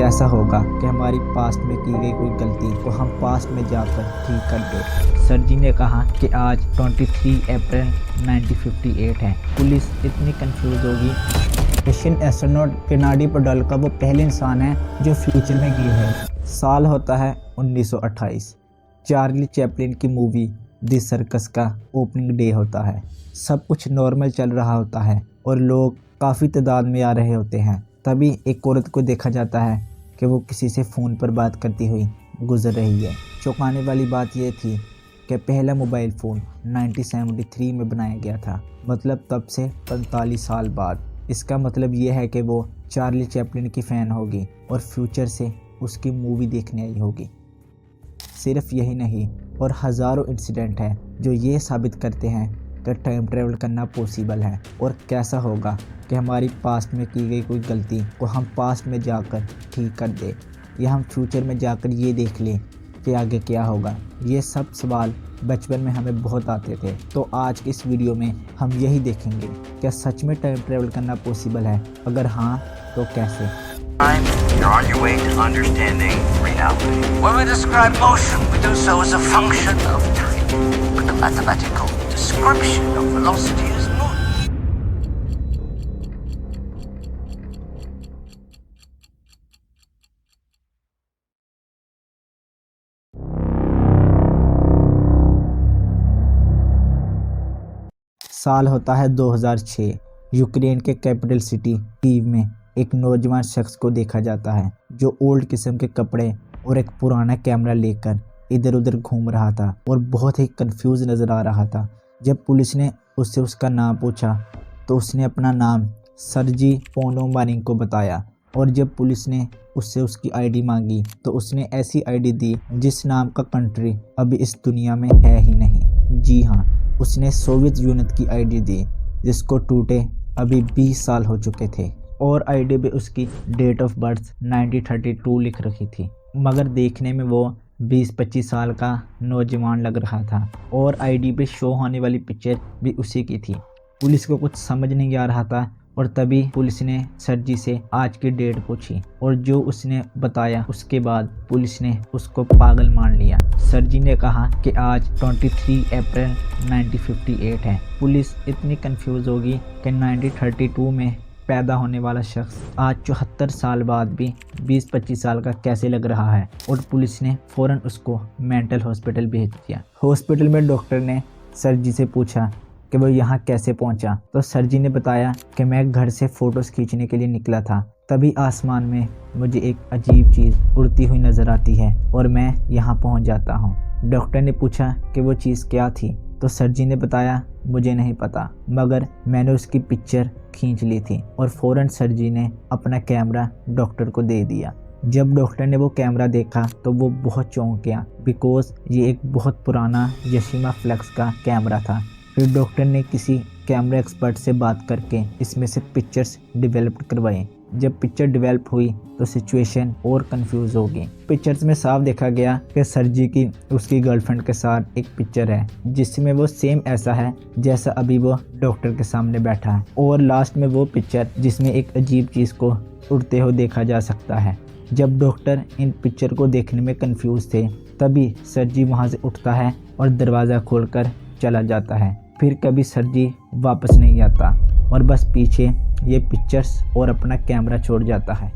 कैसा होगा कि हमारी पास्ट में की गई कोई गलती को हम पास्ट में जाकर ठीक कर दें। सर जी ने कहा कि आज 23 अप्रैल 1958 है। पुलिस इतनी कंफ्यूज होगी। रशियन एस्ट्रोनॉट केनेडी पोडोल्का का वो पहले इंसान है जो फ्यूचर में गया है। साल होता है 1928। चार्ली चैपलिन की मूवी दी सर्कस का ओपनिंग डे होता है। सब कुछ नॉर्मल चल रहा होता है और लोग काफ़ी तादाद में आ रहे होते हैं। तभी एक औरत को देखा जाता है कि वो किसी से फ़ोन पर बात करती हुई गुजर रही है। चौंकाने वाली बात यह थी कि पहला मोबाइल फ़ोन 1973 में बनाया गया था, मतलब तब से 45 साल बाद। इसका मतलब ये है कि वो चार्ली चैपलिन की फ़ैन होगी और फ्यूचर से उसकी मूवी देखने आई होगी। सिर्फ यही नहीं, और हज़ारों इंसिडेंट हैं जो ये साबित करते हैं कि टाइम ट्रैवल करना पॉसिबल है। और कैसा होगा कि हमारी पास्ट में की गई कोई गलती को हम पास्ट में जाकर ठीक कर दें, या हम फ्यूचर में जाकर ये देख लें कि आगे क्या होगा। ये सब सवाल बचपन में हमें बहुत आते थे। तो आज की इस वीडियो में हम यही देखेंगे, क्या सच में टाइम ट्रैवल करना पॉसिबल है? अगर हाँ तो कैसे? You're on your way to understanding reality. When we describe motion, we do so as a function of time. But the mathematical description of velocity is not. साल होता है 2006। यूक्रेन के कैपिटल सिटी कीव में एक नौजवान शख्स को देखा जाता है जो ओल्ड किस्म के कपड़े और एक पुराना कैमरा लेकर इधर उधर घूम रहा था और बहुत ही कंफ्यूज नज़र आ रहा था। जब पुलिस ने उससे उसका नाम पूछा तो उसने अपना नाम सर्जी पोनोमारिन को बताया, और जब पुलिस ने उससे उसकी आईडी मांगी तो उसने ऐसी आईडी दी जिस नाम का कंट्री अभी इस दुनिया में है ही नहीं। जी हाँ, उसने सोवियत यूनियन की आईडी दी जिसको टूटे अभी 20 साल हो चुके थे, और आईडी पे उसकी डेट ऑफ बर्थ 1932 लिख रखी थी। मगर देखने में वो 20-25 साल का नौजवान लग रहा था, और आईडी पे शो होने वाली पिक्चर भी उसी की थी। पुलिस को कुछ समझ नहीं आ रहा था, और तभी पुलिस ने सर जी से आज की डेट पूछी, और जो उसने बताया उसके बाद पुलिस ने उसको पागल मान लिया। सर जी ने कहा कि आज 23 अप्रैल 1958 है। पुलिस इतनी कंफ्यूज होगी कि 1932 में पैदा होने वाला शख्स आज 74 साल बाद भी 20-25 साल का कैसे लग रहा है, और पुलिस ने फ़ौरन उसको मेंटल हॉस्पिटल भेज दिया। हॉस्पिटल में डॉक्टर ने सर जी से पूछा कि वो यहाँ कैसे पहुँचा, तो सर जी ने बताया कि मैं घर से फ़ोटोज़ खींचने के लिए निकला था। तभी आसमान में मुझे एक अजीब चीज़ उड़ती हुई नज़र आती है और मैं यहाँ पहुँच जाता हूँ। डॉक्टर ने पूछा कि वो चीज़ क्या थी, तो सर जी ने बताया मुझे नहीं पता, मगर मैंने उसकी पिक्चर खींच ली थी। और फ़ौरन सर जी ने अपना कैमरा डॉक्टर को दे दिया। जब डॉक्टर ने वो कैमरा देखा तो वो बहुत चौंक गया, बिकॉज ये एक बहुत पुराना यशीमा फ्लेक्स का कैमरा था। फिर डॉक्टर ने किसी कैमरा एक्सपर्ट से बात करके इसमें से पिक्चर्स डेवलप करवाए। जब पिक्चर डेवलप हुई तो सिचुएशन और कंफ्यूज हो गई। पिक्चर्स में साफ देखा गया कि सर जी की उसकी गर्लफ्रेंड के साथ एक पिक्चर है जिसमें वो सेम ऐसा है जैसा अभी वो डॉक्टर के सामने बैठा है, और लास्ट में वो पिक्चर जिसमें एक अजीब चीज़ को उड़ते हुए देखा जा सकता है। जब डॉक्टर इन पिक्चर को देखने में कंफ्यूज थे तभी सर जी वहाँ से उठता है और दरवाज़ा खोलकर चला जाता है। फिर कभी सर जी वापस नहीं आता और बस पीछे ये पिक्चर्स और अपना कैमरा छोड़ जाता है।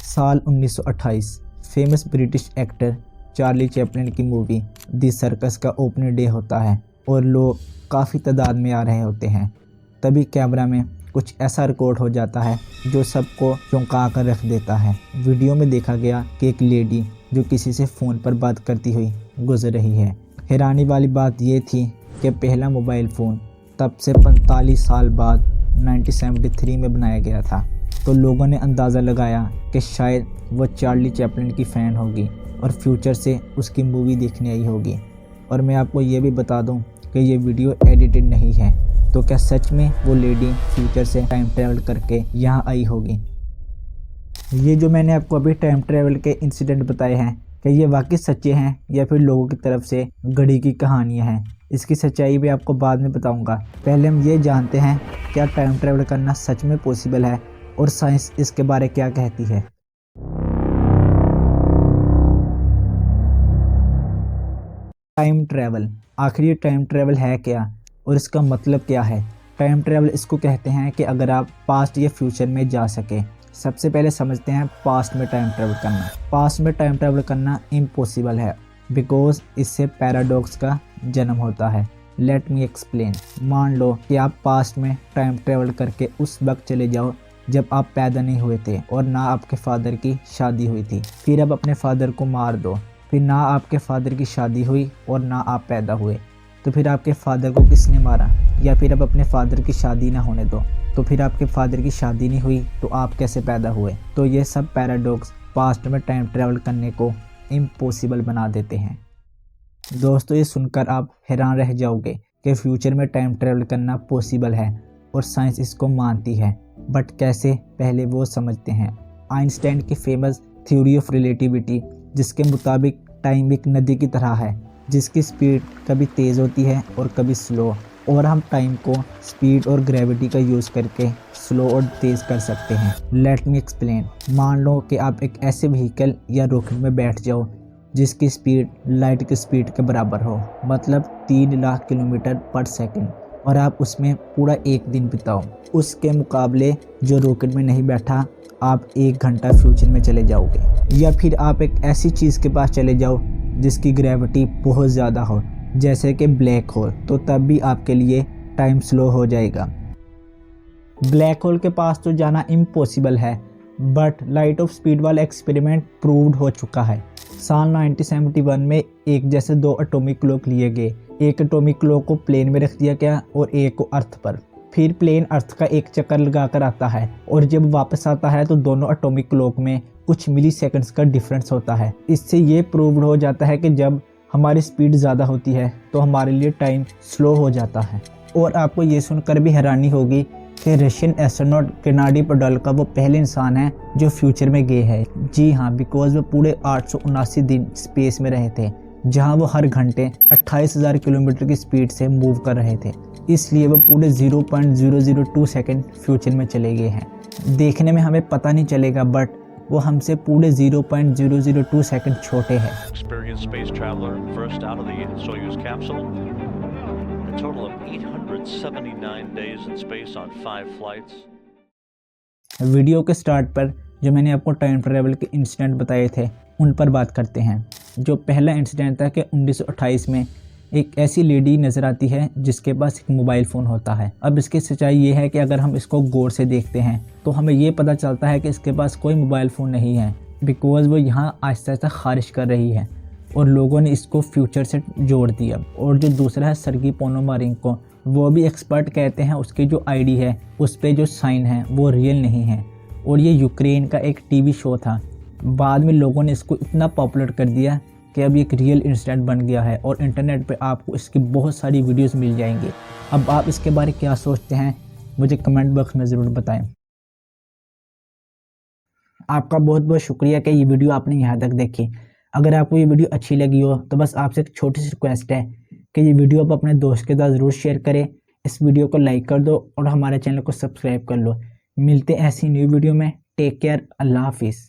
साल 1928। Famous British actor Charlie Chaplin की मूवी दी सर्कस का ओपनिंग डे होता है और लोग काफ़ी तादाद में आ रहे होते हैं। तभी कैमरा में कुछ ऐसा रिकॉर्ड हो जाता है जो सबको चौंका कर रख देता है। वीडियो में देखा गया कि एक लेडी जो किसी से फ़ोन पर बात करती हुई गुजर रही है। हैरानी वाली बात यह थी कि पहला मोबाइल फ़ोन तब से 45 साल बाद 1973 में बनाया गया था। तो लोगों ने अंदाज़ा लगाया कि शायद वो चार्ली चैपलिन की फ़ैन होगी और फ्यूचर से उसकी मूवी देखने आई होगी। और मैं आपको ये भी बता दूं कि ये वीडियो एडिटेड नहीं है। तो क्या सच में वो लेडी फ्यूचर से टाइम ट्रैवल करके यहाँ आई होगी? ये जो मैंने आपको अभी टाइम ट्रैवल के इंसिडेंट बताए हैं, क्या ये वाकई सच्चे हैं या फिर लोगों की तरफ से गढ़ी की कहानियाँ हैं? इसकी सच्चाई भी आपको बाद में बताऊंगा। पहले हम ये जानते हैं क्या टाइम ट्रैवल करना सच में पॉसिबल है और साइंस इसके बारे क्या कहती है। टाइम ट्रैवल, आखिर ये टाइम ट्रैवल है क्या और इसका मतलब क्या है। टाइम ट्रैवल इसको कहते हैं कि अगर आप पास्ट या फ्यूचर में जा सके। सबसे पहले समझते हैं पास्ट में टाइम ट्रैवल करना। पास्ट में टाइम ट्रैवल करना इम्पॉसिबल है बिकॉज इससे पैराडॉक्स का जन्म होता है। Let me explain. मान लो कि आप पास्ट में टाइम ट्रैवल करके उस वक्त चले जाओ जब आप पैदा नहीं हुए थे और ना आपके फादर की शादी हुई थी। फिर आप अपने फादर को मार दो। फिर ना आपके फादर की शादी हुई और ना आप पैदा हुए, तो फिर आपके फादर को किसने मारा। या फिर आप अपने फादर की शादी ना होने दो, तो फिर आपके फादर की शादी नहीं हुई तो आप कैसे पैदा हुए। तो ये सब पैराडॉक्स पास्ट में टाइम ट्रैवल करने को इम्पॉसिबल बना देते हैं। दोस्तों, ये सुनकर आप हैरान रह जाओगे कि फ्यूचर में टाइम ट्रैवल करना पॉसिबल है और साइंस इसको मानती है। बट कैसे, पहले वो समझते हैं। आइंस्टाइन की फेमस थ्योरी ऑफ रिलेटिविटी, जिसके मुताबिक टाइम एक नदी की तरह है जिसकी स्पीड कभी तेज़ होती है और कभी स्लो, और हम टाइम को स्पीड और ग्रेविटी का यूज़ करके स्लो और तेज़ कर सकते हैं। Let me explain. मान लो कि आप एक ऐसे व्हीकल या रॉकेट में बैठ जाओ जिसकी स्पीड लाइट की स्पीड के बराबर हो, मतलब 3 लाख किलोमीटर पर सेकंड, और आप उसमें पूरा एक दिन बिताओ। उसके मुकाबले जो रॉकेट में नहीं बैठा, आप 1 घंटा फ्यूचर में चले जाओगे। या फिर आप एक ऐसी चीज़ के पास चले जाओ जिसकी ग्रेविटी बहुत ज़्यादा हो, जैसे कि ब्लैक होल, तो तब भी आपके लिए टाइम स्लो हो जाएगा। ब्लैक होल के पास तो जाना इम्पॉसिबल है, बट लाइट ऑफ स्पीड वाला एक्सपेरिमेंट प्रूव्ड हो चुका है। साल 1971 में एक जैसे 2 एटॉमिक क्लॉक लिए गए। एक एटॉमिक क्लॉक को प्लेन में रख दिया गया और एक को अर्थ पर। फिर प्लेन अर्थ का एक चक्कर लगाकर आता है और जब वापस आता है तो दोनों एटॉमिक क्लॉक में कुछ मिली सेकेंड्स का डिफरेंस होता है। इससे ये प्रूव्ड हो जाता है कि जब हमारी स्पीड ज़्यादा होती है तो हमारे लिए टाइम स्लो हो जाता है। और आपको ये सुनकर भी हैरानी होगी कि रशियन एस्ट्रोनॉट गेनाडी पोडोल्का वो पहले इंसान है जो फ्यूचर में गए हैं। जी हाँ, बिकॉज वो पूरे 879 दिन स्पेस में रहे थे, जहाँ वो हर घंटे 28,000 किलोमीटर की स्पीड से मूव कर रहे थे। इसलिए वो पूरे 0.002 सेकेंड फ्यूचर में चले गए हैं। देखने में हमें पता नहीं चलेगा, बट वो हमसे पूरे 0.002 सेकंड छोटे हैं। Experienced space traveler, first out of the Soyuz capsule. A total of 879 days in space on 5 flights. Video के स्टार्ट पर जो मैंने आपको टाइम ट्रैवल के इंसिडेंट बताए थे, उन पर बात करते हैं। जो पहला इंसिडेंट था कि 1928 में एक ऐसी लेडी नज़र आती है जिसके पास एक मोबाइल फ़ोन होता है। अब इसकी सच्चाई ये है कि अगर हम इसको गौर से देखते हैं तो हमें ये पता चलता है कि इसके पास कोई मोबाइल फ़ोन नहीं है, बिकॉज़ वो यहाँ आहिस्ता आहिस्ता खारिज कर रही है और लोगों ने इसको फ्यूचर से जोड़ दिया। और जो दूसरा है सर्गी पोनोमारेंको, वो भी एक्सपर्ट कहते हैं उसकी जो आईडी है उस पर जो साइन है वो रियल नहीं है और ये यूक्रेन का एक टीवी शो था। बाद में लोगों ने इसको इतना पॉपुलर कर दिया कि अब एक रियल इंसिडेंट बन गया है और इंटरनेट पे आपको इसकी बहुत सारी वीडियोस मिल जाएंगी। अब आप इसके बारे में क्या सोचते हैं, मुझे कमेंट बॉक्स में ज़रूर बताएं। आपका बहुत बहुत शुक्रिया कि ये वीडियो आपने यहाँ तक देखी। अगर आपको ये वीडियो अच्छी लगी हो तो बस आपसे एक छोटी सी रिक्वेस्ट है कि ये वीडियो आप अपने दोस्त के साथ ज़रूर शेयर करें। इस वीडियो को लाइक कर दो और हमारे चैनल को सब्सक्राइब कर लो। मिलते हैं ऐसी न्यू वीडियो में। टेक केयर, अल्लाह हाफिज़।